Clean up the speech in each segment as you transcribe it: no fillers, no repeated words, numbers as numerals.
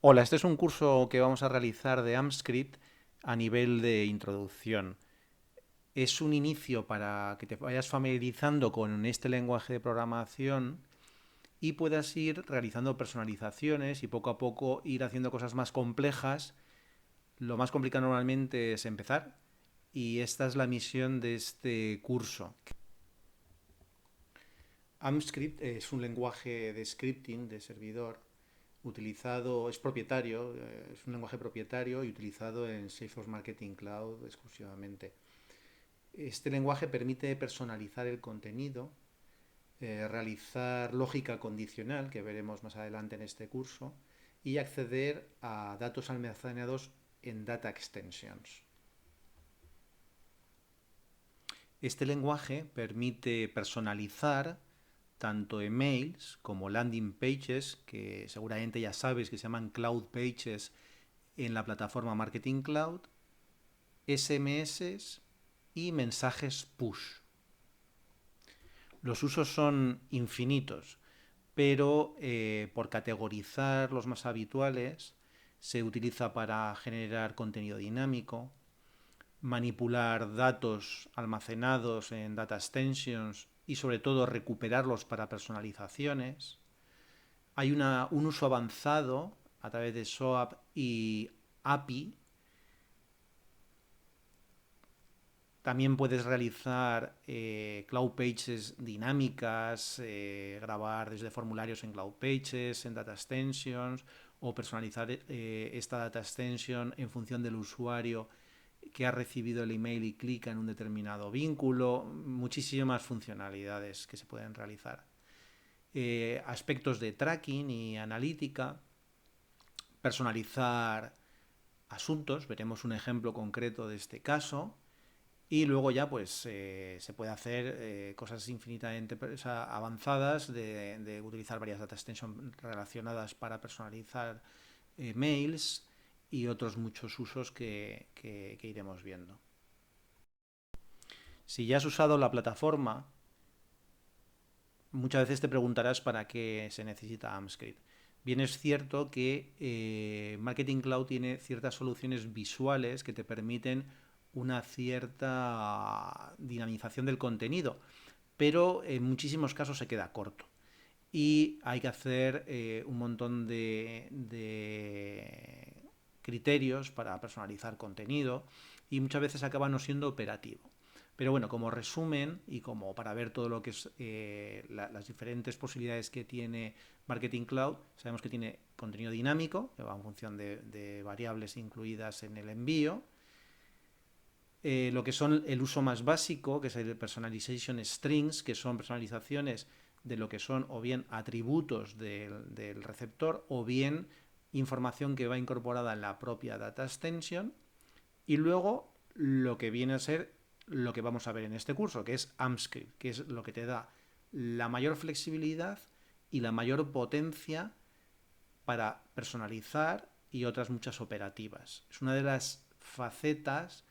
Hola, este es un curso que vamos a realizar de AmpScript a nivel de introducción. Es un inicio para que te vayas familiarizando con este lenguaje de programación y puedas ir realizando personalizaciones y poco a poco ir haciendo cosas más complejas. Lo más complicado normalmente es empezar y esta es la misión de este curso. AmpScript es un lenguaje de scripting, de servidor, utilizado, es propietario, es un lenguaje propietario y utilizado en Salesforce Marketing Cloud exclusivamente. Este lenguaje permite personalizar el contenido, realizar lógica condicional, que veremos más adelante en este curso, y acceder a datos almacenados en Data Extensions. Este lenguaje permite personalizar tanto emails como landing pages, que seguramente ya sabes que se llaman Cloud Pages en la plataforma Marketing Cloud, SMS y mensajes push. Los usos son infinitos, pero por categorizar los más habituales, se utiliza para generar contenido dinámico, manipular datos almacenados en data extensions y sobre todo recuperarlos para personalizaciones. Hay un uso avanzado a través de SOAP y API. También puedes realizar Cloud Pages dinámicas, grabar desde formularios en Cloud Pages, en Data Extensions, o personalizar esta Data Extension en función del usuario que ha recibido el email y clica en un determinado vínculo. Muchísimas funcionalidades que se pueden realizar. Aspectos de tracking y analítica, personalizar asuntos, veremos un ejemplo concreto de este caso. Y luego ya pues se puede hacer cosas infinitamente avanzadas de utilizar varias data extensions relacionadas para personalizar mails y otros muchos usos que iremos viendo. Si ya has usado la plataforma, muchas veces te preguntarás para qué se necesita AmpScript. Bien es cierto que Marketing Cloud tiene ciertas soluciones visuales que te permiten una cierta dinamización del contenido, pero en muchísimos casos se queda corto. Y hay que hacer un montón de criterios para personalizar contenido y muchas veces acaba no siendo operativo. Pero bueno, como resumen y como para ver todo lo que es las diferentes posibilidades que tiene Marketing Cloud, sabemos que tiene contenido dinámico, que va en función de variables incluidas en el envío, lo que son el uso más básico, que es el personalization strings, que son personalizaciones de lo que son o bien atributos del receptor o bien información que va incorporada en la propia data extension. Y luego lo que viene a ser lo que vamos a ver en este curso, que es AmpScript, que es lo que te da la mayor flexibilidad y la mayor potencia para personalizar y otras muchas operativas. Es una de las facetas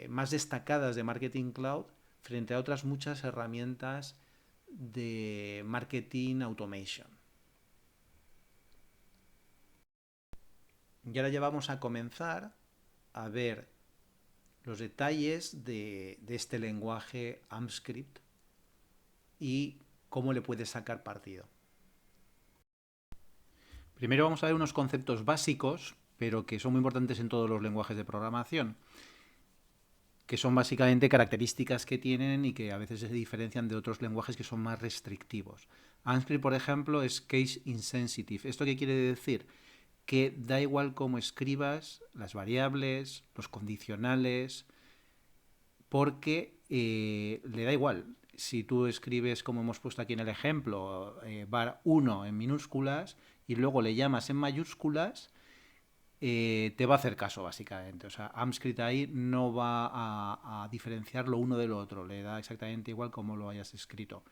más destacadas de Marketing Cloud frente a otras muchas herramientas de marketing automation. Y ahora ya vamos a comenzar a ver los detalles de este lenguaje AmpScript y cómo le puedes sacar partido. Primero vamos a ver unos conceptos básicos, pero que son muy importantes en todos los lenguajes de programación, que son básicamente características que tienen y que a veces se diferencian de otros lenguajes que son más restrictivos. AmpScript, por ejemplo, es case insensitive. ¿Esto qué quiere decir? Que da igual cómo escribas las variables, los condicionales, porque le da igual. Si tú escribes, como hemos puesto aquí en el ejemplo, var1 en minúsculas y luego le llamas en mayúsculas, te va a hacer caso, básicamente. O sea, AmpScript ahí no va a diferenciar lo uno del otro, le da exactamente igual como lo hayas escrito.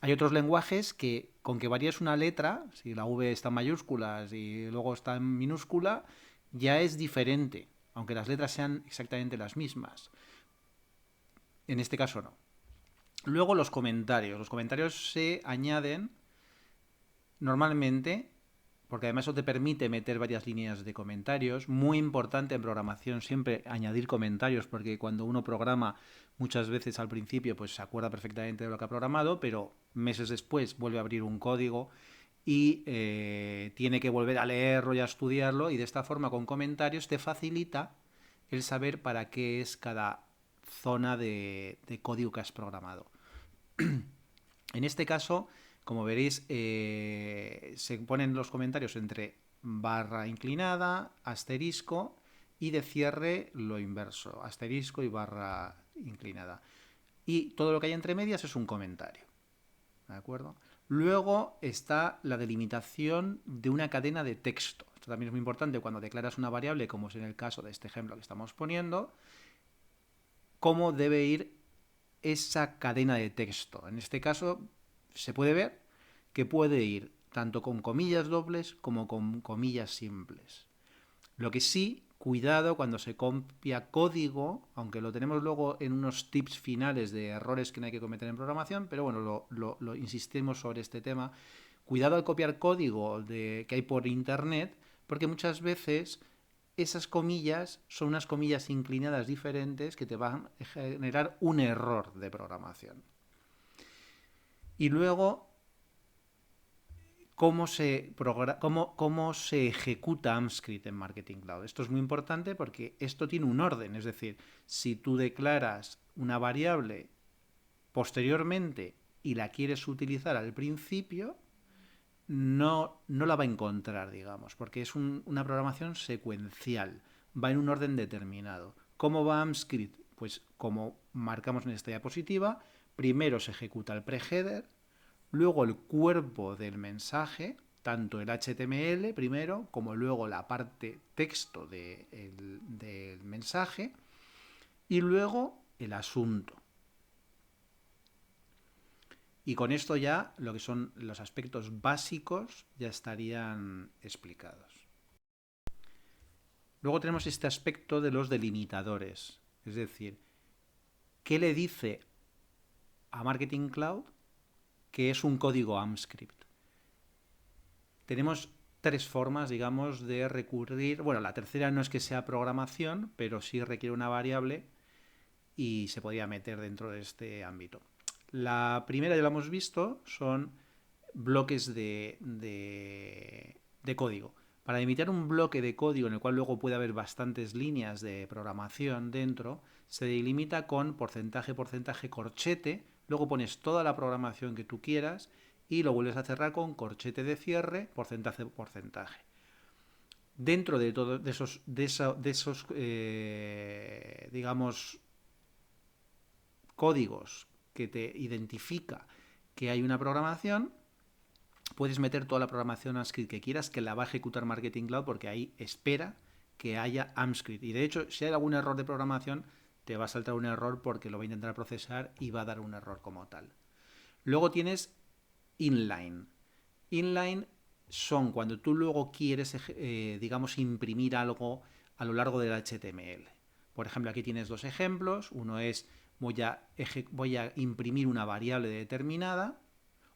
Hay otros lenguajes que, con que varías una letra, si la V está en mayúsculas y luego está en minúscula, ya es diferente, aunque las letras sean exactamente las mismas. En este caso no. Luego los comentarios. Los comentarios se añaden normalmente porque además eso te permite meter varias líneas de comentarios. Muy importante en programación siempre añadir comentarios, porque cuando uno programa muchas veces al principio pues se acuerda perfectamente de lo que ha programado, pero meses después vuelve a abrir un código y tiene que volver a leerlo y a estudiarlo, y de esta forma con comentarios te facilita el saber para qué es cada zona de código que has programado. En este caso, como veréis, se ponen los comentarios entre barra inclinada, asterisco, y de cierre lo inverso, asterisco y barra inclinada. Y todo lo que hay entre medias es un comentario. ¿De acuerdo? Luego está la delimitación de una cadena de texto. Esto también es muy importante cuando declaras una variable, como es en el caso de este ejemplo que estamos poniendo, cómo debe ir esa cadena de texto. En este caso se puede ver que puede ir tanto con comillas dobles como con comillas simples. Lo que sí, cuidado cuando se copia código, aunque lo tenemos luego en unos tips finales de errores que no hay que cometer en programación, pero bueno, lo insistimos sobre este tema. Cuidado al copiar código que hay por internet, porque muchas veces esas comillas son unas comillas inclinadas diferentes que te van a generar un error de programación. Y luego, cómo se ejecuta AMP-Script en Marketing Cloud. Esto es muy importante porque esto tiene un orden. Es decir, si tú declaras una variable posteriormente y la quieres utilizar al principio, no la va a encontrar, digamos, porque es una programación secuencial, va en un orden determinado. ¿Cómo va AMP-Script? Pues como marcamos en esta diapositiva, primero se ejecuta el preheader, luego el cuerpo del mensaje, tanto el HTML primero, como luego la parte texto del mensaje, y luego el asunto. Y con esto ya lo que son los aspectos básicos ya estarían explicados. Luego tenemos este aspecto de los delimitadores, es decir, ¿qué le dice a Marketing Cloud que es un código AMP-Script? Tenemos tres formas, digamos, de recurrir. Bueno, la tercera no es que sea programación, pero sí requiere una variable y se podría meter dentro de este ámbito. La primera ya lo hemos visto, son bloques de código. Para delimitar un bloque de código en el cual luego puede haber bastantes líneas de programación dentro, se delimita con porcentaje, corchete, luego pones toda la programación que tú quieras y lo vuelves a cerrar con corchete de cierre, porcentaje. Dentro de todos esos digamos, códigos que te identifica que hay una programación, puedes meter toda la programación AMP-Script que quieras, que la va a ejecutar Marketing Cloud, porque ahí espera que haya AMP-Script. Y de hecho, si hay algún error de programación, te va a saltar un error porque lo va a intentar procesar y va a dar un error como tal. Luego tienes inline. Inline son cuando tú luego quieres, digamos, imprimir algo a lo largo del HTML. Por ejemplo, aquí tienes dos ejemplos. Uno es voy a imprimir una variable determinada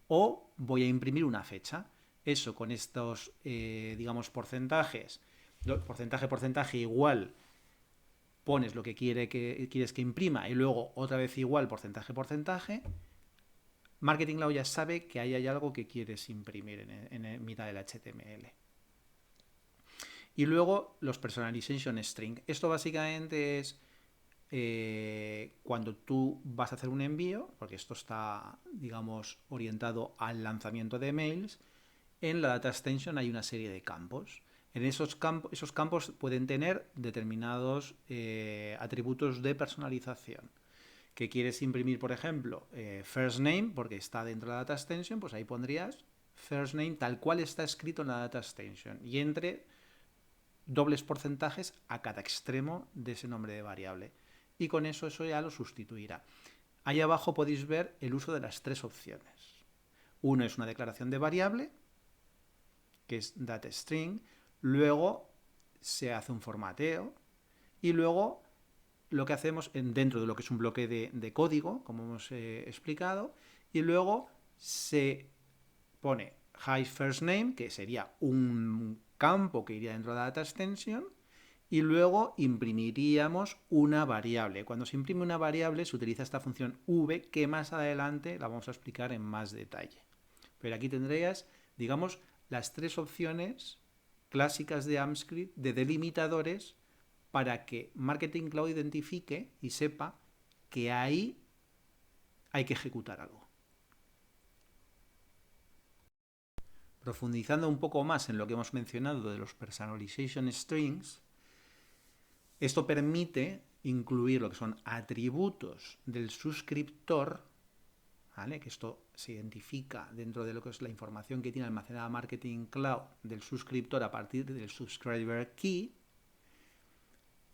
o voy a imprimir una fecha. Eso con estos, digamos, porcentajes, porcentaje igual, pones lo que quieres que imprima y luego otra vez igual, porcentaje. Marketing Cloud ya sabe que ahí hay algo que quieres imprimir en mitad del HTML. Y luego los personalization string. Esto básicamente es cuando tú vas a hacer un envío, porque esto está, digamos, orientado al lanzamiento de mails, en la data extension hay una serie de campos. En esos campos pueden tener determinados atributos de personalización. Que quieres imprimir, por ejemplo, first name, porque está dentro de la data extension, pues ahí pondrías first name tal cual está escrito en la data extension y entre dobles porcentajes a cada extremo de ese nombre de variable. Y con eso ya lo sustituirá. Ahí abajo podéis ver el uso de las tres opciones. Uno es una declaración de variable, que es dataString, luego se hace un formateo y luego lo que hacemos dentro de lo que es un bloque de código, como hemos explicado, y luego se pone high first name, que sería un campo que iría dentro de la data extension, y luego imprimiríamos una variable. Cuando se imprime una variable se utiliza esta función v, que más adelante la vamos a explicar en más detalle. Pero aquí tendrías, digamos, las tres opciones clásicas de AMP-Script de delimitadores para que Marketing Cloud identifique y sepa que ahí hay que ejecutar algo. Profundizando un poco más en lo que hemos mencionado de los personalization strings, esto permite incluir lo que son atributos del suscriptor, ¿vale? Que esto se identifica dentro de lo que es la información que tiene almacenada Marketing Cloud del suscriptor a partir del subscriber key,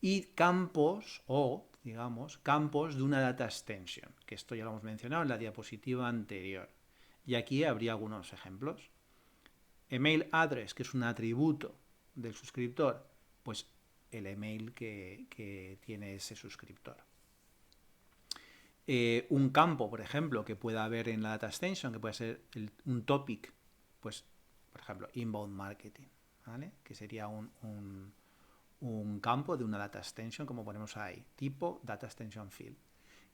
y campos o, digamos, campos de una data extension, que esto ya lo hemos mencionado en la diapositiva anterior. Y aquí habría algunos ejemplos. Email address, que es un atributo del suscriptor, pues el email que tiene ese suscriptor. Un campo, por ejemplo, que pueda haber en la data extension, que puede ser un topic, pues, por ejemplo, inbound marketing, ¿vale? Que sería un campo de una data extension, como ponemos ahí, tipo data extension field.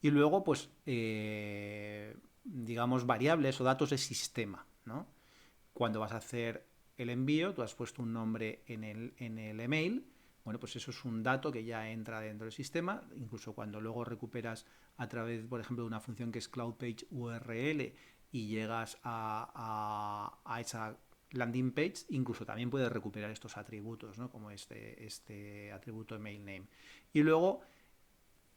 Y luego, pues, digamos, variables o datos de sistema, ¿no? Cuando vas a hacer el envío, tú has puesto un nombre en el email, bueno, pues eso es un dato que ya entra dentro del sistema, incluso cuando luego recuperas a través, por ejemplo, de una función que es Cloud Page URL y llegas a esa landing page, incluso también puedes recuperar estos atributos, ¿no? Como este atributo email name. Y luego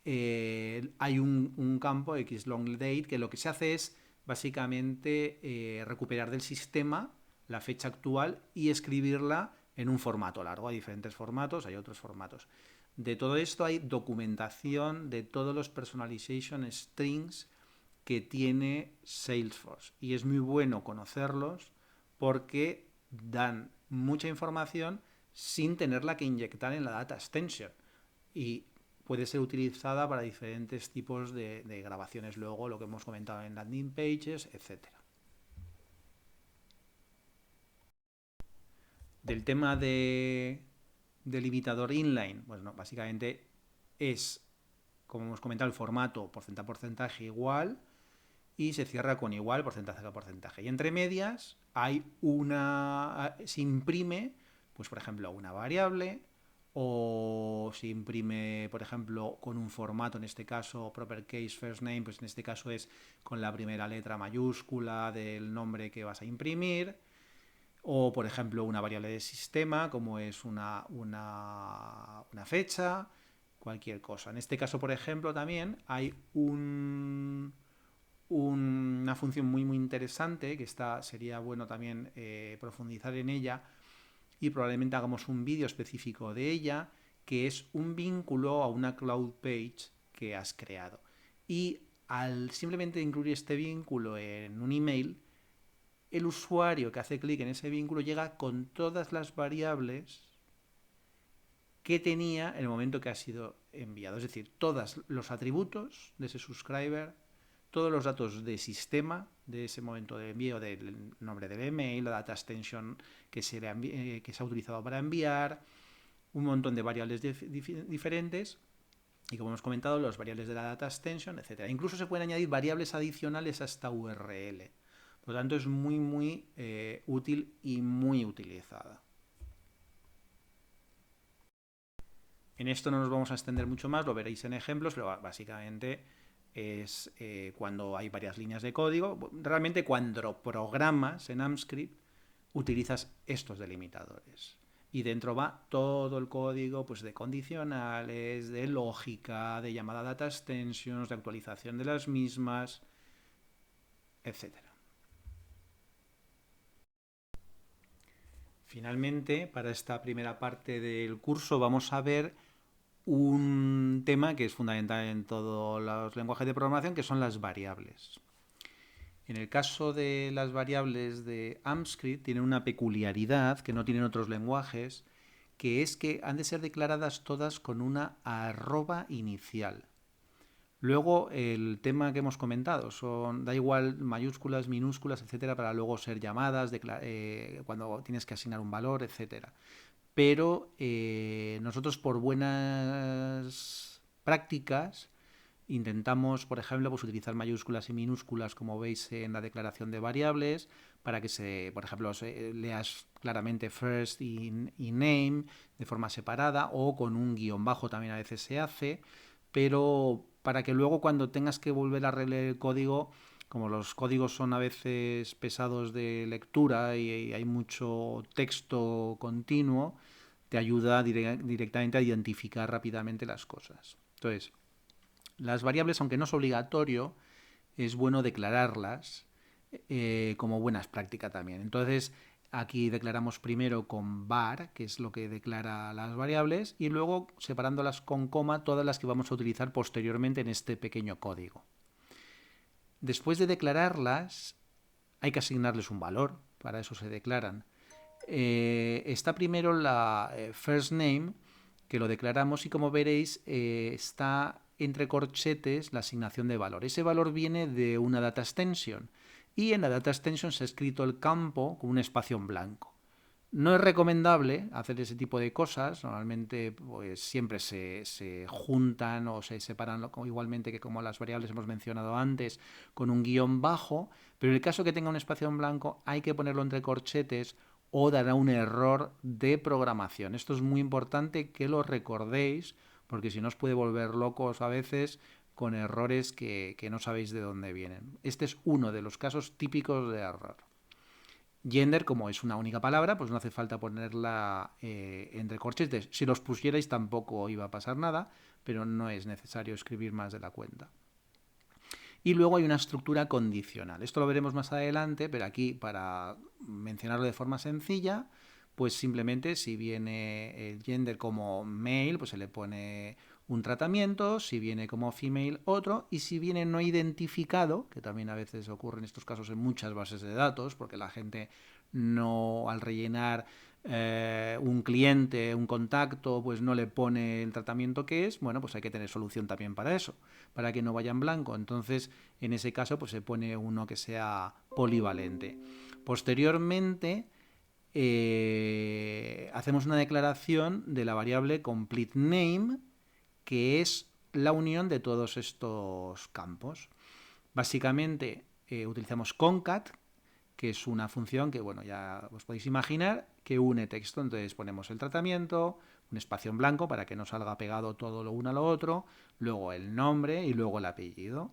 hay un campo xLongDate que lo que se hace es básicamente recuperar del sistema la fecha actual y escribirla en un formato largo. Hay diferentes formatos, hay otros formatos. De todo esto hay documentación de todos los personalization strings que tiene Salesforce. Y es muy bueno conocerlos porque dan mucha información sin tenerla que inyectar en la data extension. Y puede ser utilizada para diferentes tipos de grabaciones. Luego, lo que hemos comentado en landing pages, etcétera. Del tema de limitador inline, bueno, básicamente es, como hemos comentado, el formato porcentaje igual y se cierra con igual porcentaje a porcentaje. Y entre medias se imprime, pues por ejemplo, una variable, o se imprime, por ejemplo, con un formato, en este caso, proper case first name, pues en este caso es con la primera letra mayúscula del nombre que vas a imprimir. O, por ejemplo, una variable de sistema, como es una fecha, cualquier cosa. En este caso, por ejemplo, también hay una función muy interesante, que sería bueno también profundizar en ella, y probablemente hagamos un vídeo específico de ella, que es un vínculo a una cloud page que has creado. Y al simplemente incluir este vínculo en un email, el usuario que hace clic en ese vínculo llega con todas las variables que tenía en el momento que ha sido enviado. Es decir, todos los atributos de ese subscriber, todos los datos de sistema de ese momento de envío, del nombre del email, la data extension que se ha utilizado para enviar, un montón de variables diferentes. Y como hemos comentado, las variables de la data extension, etc. Incluso se pueden añadir variables adicionales a esta URL. Por lo tanto, es muy útil y muy utilizada. En esto no nos vamos a extender mucho más, lo veréis en ejemplos, pero básicamente es cuando hay varias líneas de código. Realmente cuando programas en AMP-Script utilizas estos delimitadores. Y dentro va todo el código, pues, de condicionales, de lógica, de llamada data extensions, de actualización de las mismas, etc. Finalmente, para esta primera parte del curso vamos a ver un tema que es fundamental en todos los lenguajes de programación, que son las variables. En el caso de las variables de AMP-Script tienen una peculiaridad que no tienen otros lenguajes, que es que han de ser declaradas todas con una arroba inicial. Luego, el tema que hemos comentado, da igual mayúsculas, minúsculas, etcétera, para luego ser llamadas, cuando tienes que asignar un valor, etcétera. Pero nosotros, por buenas prácticas, intentamos, por ejemplo, pues utilizar mayúsculas y minúsculas, como veis en la declaración de variables, para que por ejemplo, leas claramente first y name de forma separada, o con un guión bajo también a veces se hace, pero para que luego, cuando tengas que volver a releer el código, como los códigos son a veces pesados de lectura y hay mucho texto continuo, te ayuda directamente a identificar rápidamente las cosas. Entonces, las variables, aunque no es obligatorio, es bueno declararlas como buenas prácticas también. Entonces, aquí declaramos primero con var, que es lo que declara las variables, y luego separándolas con coma todas las que vamos a utilizar posteriormente en este pequeño código. Después de declararlas, hay que asignarles un valor, para eso se declaran. Está primero la first name, que lo declaramos, y como veréis está entre corchetes la asignación de valor. Ese valor viene de una data extension, y en la data extension se ha escrito el campo con un espacio en blanco. No es recomendable hacer ese tipo de cosas. Normalmente pues siempre se juntan o se separan igualmente que como las variables hemos mencionado antes, con un guión bajo, pero en el caso que tenga un espacio en blanco hay que ponerlo entre corchetes o dará un error de programación. Esto es muy importante que lo recordéis, porque si no os puede volver locos a veces con errores que no sabéis de dónde vienen. Este es uno de los casos típicos de error. Gender, como es una única palabra, pues no hace falta ponerla entre corchetes. Si los pusierais tampoco iba a pasar nada, pero no es necesario escribir más de la cuenta. Y luego hay una estructura condicional. Esto lo veremos más adelante, pero aquí, para mencionarlo de forma sencilla, pues simplemente si viene el gender como male, pues se le pone un tratamiento, si viene como female otro, y si viene no identificado, que también a veces ocurre en estos casos en muchas bases de datos, porque la gente no, al rellenar un cliente, un contacto, pues no le pone el tratamiento que es, bueno, pues hay que tener solución también para eso, para que no vaya en blanco. Entonces, en ese caso, pues se pone uno que sea polivalente. Posteriormente, hacemos una declaración de la variable complete name, que es la unión de todos estos campos. Básicamente utilizamos concat, que es una función que, bueno, ya os podéis imaginar, que une texto. Entonces ponemos el tratamiento, un espacio en blanco para que no salga pegado todo lo uno a lo otro, luego el nombre y luego el apellido.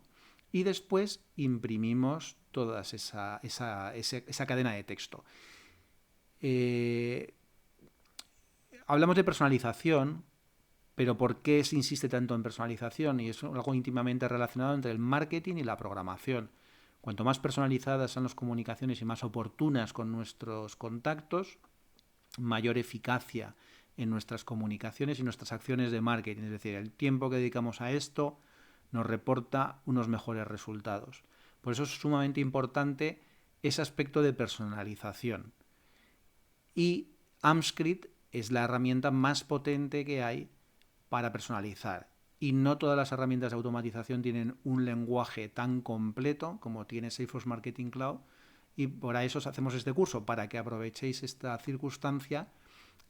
Y después imprimimos toda esa cadena de texto. Hablamos de personalización, pero ¿por qué se insiste tanto en personalización? Y es algo íntimamente relacionado entre el marketing y la programación. Cuanto más personalizadas sean las comunicaciones y más oportunas con nuestros contactos, mayor eficacia en nuestras comunicaciones y nuestras acciones de marketing. Es decir, el tiempo que dedicamos a esto nos reporta unos mejores resultados. Por eso es sumamente importante ese aspecto de personalización. Y AMScript es la herramienta más potente que hay para personalizar. Y no todas las herramientas de automatización tienen un lenguaje tan completo como tiene Salesforce Marketing Cloud. Y por eso os hacemos este curso, para que aprovechéis esta circunstancia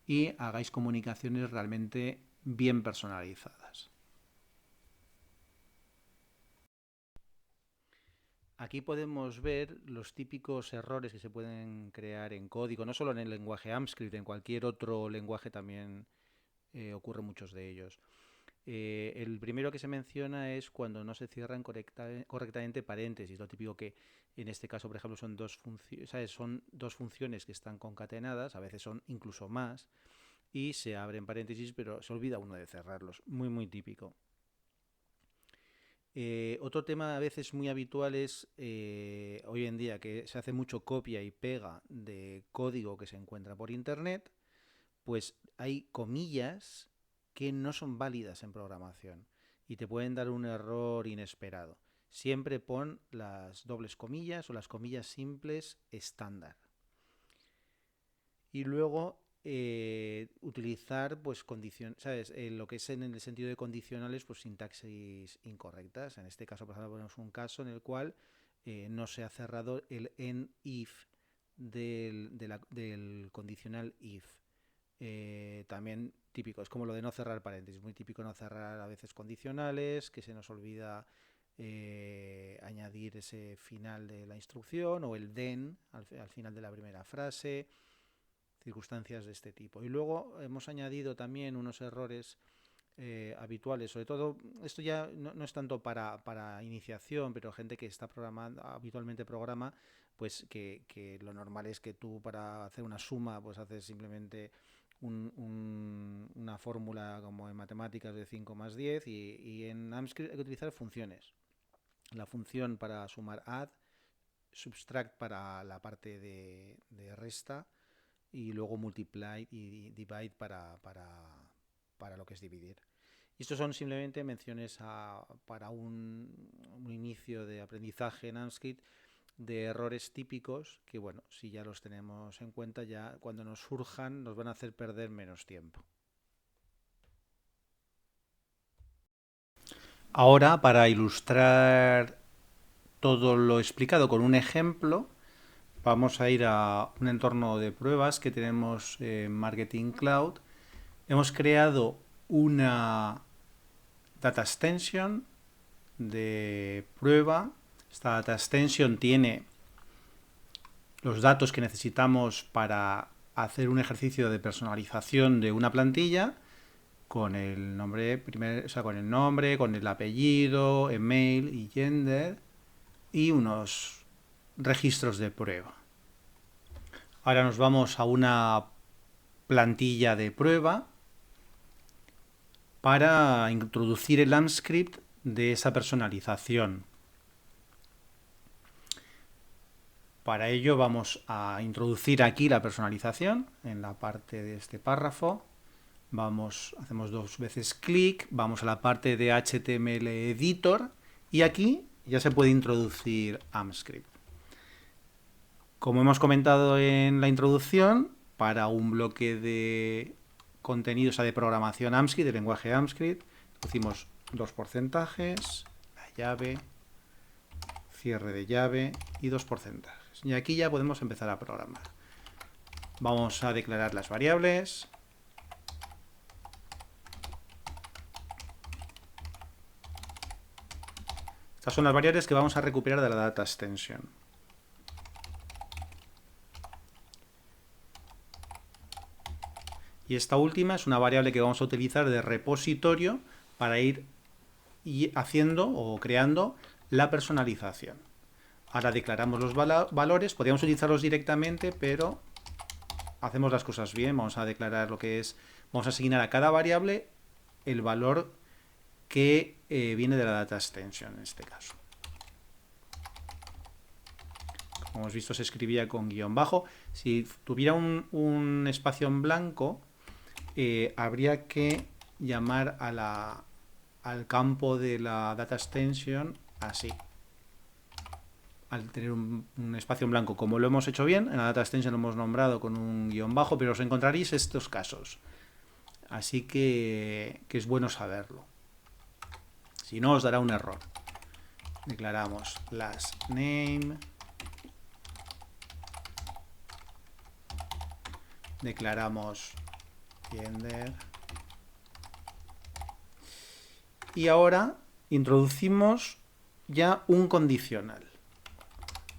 y hagáis comunicaciones realmente bien personalizadas. Aquí podemos ver los típicos errores que se pueden crear en código, no solo en el lenguaje AMScript, en cualquier otro lenguaje también ocurren muchos de ellos. El primero que se menciona es cuando no se cierran correctamente paréntesis. Lo típico que en este caso, por ejemplo, son dos funciones que están concatenadas, a veces son incluso más, y se abren paréntesis, pero se olvida uno de cerrarlos. Muy, muy típico. Otro tema a veces muy habitual es hoy en día que se hace mucho copia y pega de código que se encuentra por internet, pues hay comillas que no son válidas en programación y te pueden dar un error inesperado. Siempre pon las dobles comillas o las comillas simples estándar. Y luego utilizar pues ¿sabes? Lo que es en el sentido de condicionales, pues sintaxis incorrectas. En este caso, por ejemplo, ponemos un caso en el cual no se ha cerrado el end if del condicional if. También típico, es como lo de no cerrar paréntesis, muy típico no cerrar a veces condicionales, que se nos olvida añadir ese final de la instrucción o el then al final de la primera frase, circunstancias de este tipo. Y luego hemos añadido también unos errores habituales, sobre todo, esto ya no es tanto para iniciación, pero gente que está programando, habitualmente programa, pues que lo normal es que tú para hacer una suma, pues haces simplemente una fórmula como en matemáticas de 5 más 10 y en AMScript hay que utilizar funciones. La función para sumar add, subtract para la parte de resta y luego multiply y divide para lo que es dividir. Y estos son simplemente menciones para un inicio de aprendizaje en AMScript de errores típicos que, bueno, si ya los tenemos en cuenta, ya cuando nos surjan nos van a hacer perder menos tiempo. Ahora, para ilustrar todo lo explicado con un ejemplo, vamos a ir a un entorno de pruebas que tenemos en Marketing Cloud. Hemos creado una data extension de prueba. Esta data extension tiene los datos que necesitamos para hacer un ejercicio de personalización de una plantilla con el nombre, con el nombre, con el apellido, email y gender y unos registros de prueba. Ahora nos vamos a una plantilla de prueba para introducir el AMScript de esa personalización. Para ello vamos a introducir aquí la personalización en la parte de este párrafo. Hacemos 2 veces clic, vamos a la parte de HTML Editor y aquí ya se puede introducir AMScript. Como hemos comentado en la introducción, para un bloque de contenido, o sea, de programación AMScript, de lenguaje AMScript, pusimos 2 porcentajes, la llave, cierre de llave y 2 porcentajes. Y aquí ya podemos empezar a programar. Vamos a declarar las variables. Estas son las variables que vamos a recuperar de la data extension. Y esta última es una variable que vamos a utilizar de repositorio para ir haciendo o creando la personalización. Ahora declaramos los valores, podríamos utilizarlos directamente, pero hacemos las cosas bien. Vamos a declarar lo que es, vamos a asignar a cada variable el valor que viene de la data extension en este caso. Como hemos visto, se escribía con guión bajo. Si tuviera un espacio en blanco, habría que llamar al campo de la data extension así. Al tener un espacio en blanco, como lo hemos hecho bien, en la data extension lo hemos nombrado con un guión bajo, pero os encontraréis estos casos. Así que es bueno saberlo. Si no, os dará un error. Declaramos las name. Declaramos gender. Y ahora introducimos ya un condicional.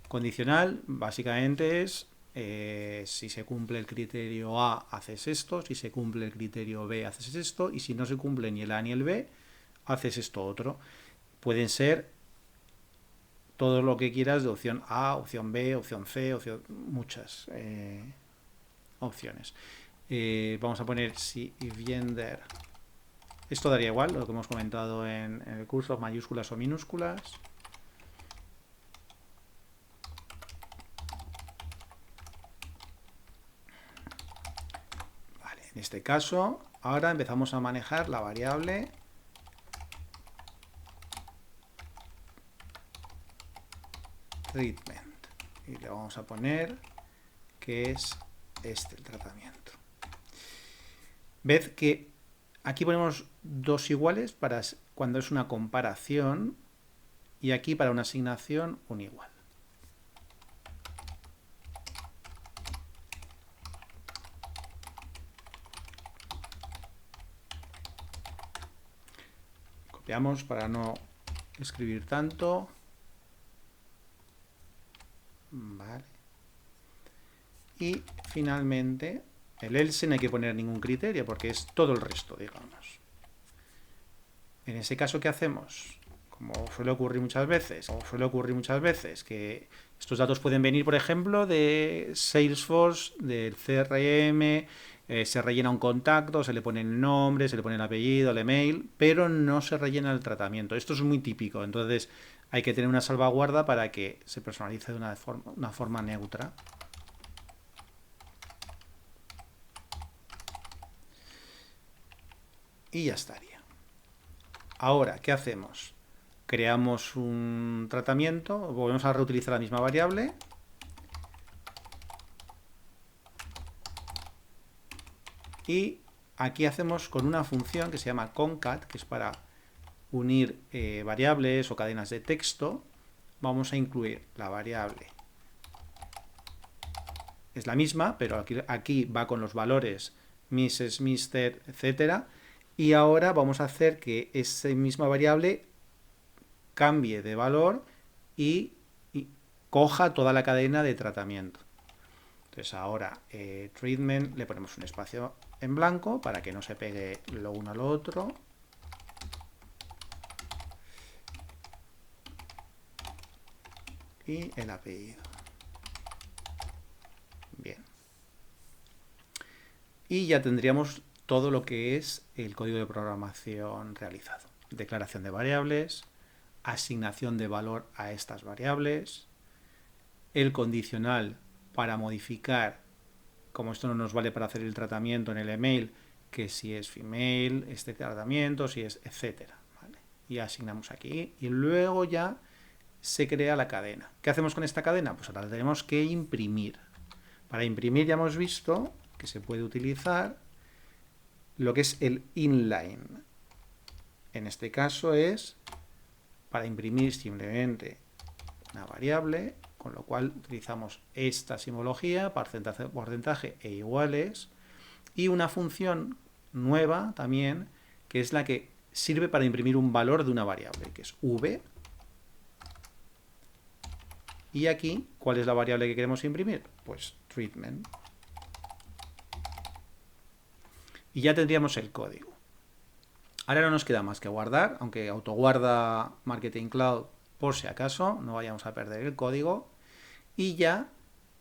Condicional básicamente es si se cumple el criterio A haces esto, si se cumple el criterio B haces esto y si no se cumple ni el A ni el B haces esto otro. Pueden ser todo lo que quieras de opción A, opción B, opción C, muchas opciones. Vamos a poner si gender. Esto daría igual, lo que hemos comentado en el curso, mayúsculas o minúsculas. Vale, en este caso, ahora empezamos a manejar la variable treatment. Y le vamos a poner que es este el tratamiento. Ved que aquí ponemos dos iguales para cuando es una comparación y aquí para una asignación un igual. Copiamos para no escribir tanto. Vale. Y finalmente, el else no hay que poner ningún criterio porque es todo el resto, digamos. En ese caso, ¿qué hacemos? Como suele ocurrir muchas veces, que estos datos pueden venir, por ejemplo, de Salesforce, del CRM, se rellena un contacto, se le pone el nombre, se le pone el apellido, el email, pero no se rellena el tratamiento. Esto es muy típico, entonces hay que tener una salvaguarda para que se personalice de una forma neutra. Y ya estaría. Ahora, ¿qué hacemos? Creamos un tratamiento, volvemos a reutilizar la misma variable. Y aquí hacemos con una función que se llama concat, que es para unir variables o cadenas de texto. Vamos a incluir la variable. Es la misma, pero aquí va con los valores Mrs., Mr., etc. Y ahora vamos a hacer que esa misma variable cambie de valor y coja toda la cadena de tratamiento. Entonces ahora treatment le ponemos un espacio en blanco para que no se pegue lo uno al otro. Y el apellido. Bien. Y ya tendríamos todo lo que es el código de programación realizado. Declaración de variables, asignación de valor a estas variables, el condicional para modificar, como esto no nos vale para hacer el tratamiento en el email, que si es female, este tratamiento, si es etcétera. ¿Vale? Y asignamos aquí y luego ya se crea la cadena. ¿Qué hacemos con esta cadena? Pues ahora la tenemos que imprimir. Para imprimir ya hemos visto que se puede utilizar lo que es el inline. En este caso es para imprimir simplemente una variable, con lo cual utilizamos esta simbología, porcentaje e iguales, y una función nueva también, que es la que sirve para imprimir un valor de una variable, que es v. Y aquí, ¿cuál es la variable que queremos imprimir? Pues treatment. Y ya tendríamos el código. Ahora no nos queda más que guardar, aunque autoguarda Marketing Cloud por si acaso, no vayamos a perder el código. Y ya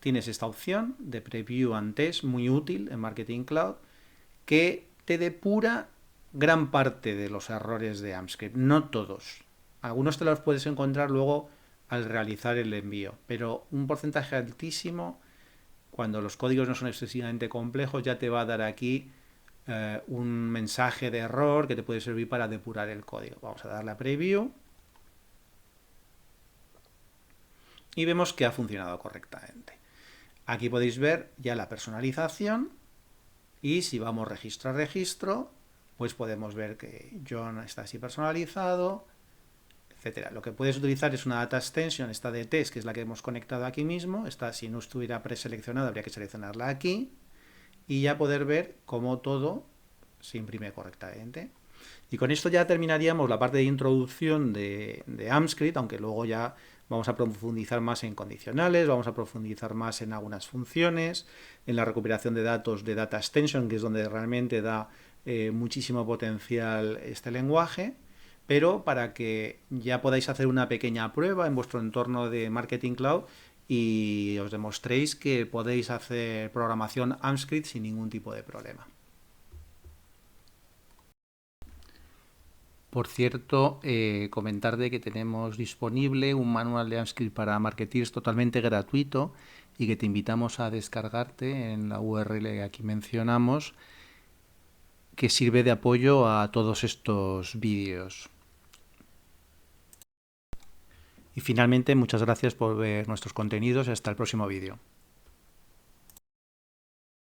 tienes esta opción de Preview and Test, muy útil en Marketing Cloud, que te depura gran parte de los errores de AMP-Script, no todos. Algunos te los puedes encontrar luego al realizar el envío, pero un porcentaje altísimo, cuando los códigos no son excesivamente complejos, ya te va a dar aquí un mensaje de error que te puede servir para depurar el código. Vamos a darle a Preview y vemos que ha funcionado correctamente. Aquí podéis ver ya la personalización y si vamos registro a registro, pues podemos ver que John está así personalizado, etcétera. Lo que puedes utilizar es una data extension, esta de test, que es la que hemos conectado aquí mismo. Esta, si no estuviera preseleccionada, habría que seleccionarla aquí y ya poder ver cómo todo se imprime correctamente. Y con esto ya terminaríamos la parte de introducción de AMP-Script, aunque luego ya vamos a profundizar más en condicionales, vamos a profundizar más en algunas funciones, en la recuperación de datos de Data Extension, que es donde realmente da muchísimo potencial este lenguaje, pero para que ya podáis hacer una pequeña prueba en vuestro entorno de Marketing Cloud y os demostréis que podéis hacer programación AMP-Script sin ningún tipo de problema. Por cierto, comentarte que tenemos disponible un manual de AMP-Script para marketeers totalmente gratuito y que te invitamos a descargarte en la URL que aquí mencionamos, que sirve de apoyo a todos estos vídeos. Y finalmente, muchas gracias por ver nuestros contenidos y hasta el próximo vídeo.